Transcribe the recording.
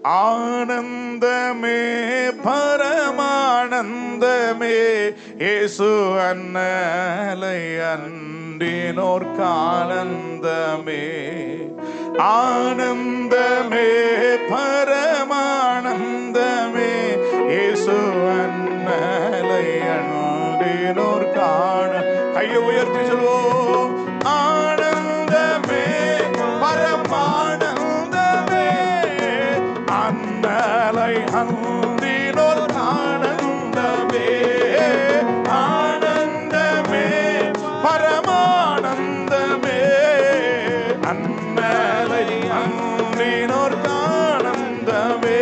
ஆனந்தமே பரமானந்தமே இயேசு அன்னலை அன்றினோர்க்கானந்தமே. ஆனந்தமே பரமானந்தமே இயேசு அன்னலை அன்றினோர்க்கான. கையை உயர்த்தி சொல்வோம். ஆனந்தமே பரமானந்தமே அன்னலை அன்றினோர் ஆனந்தமே. ஆனந்தமே பரமானந்தமே அன்னலை அன்றினோர் ஆனந்தமே.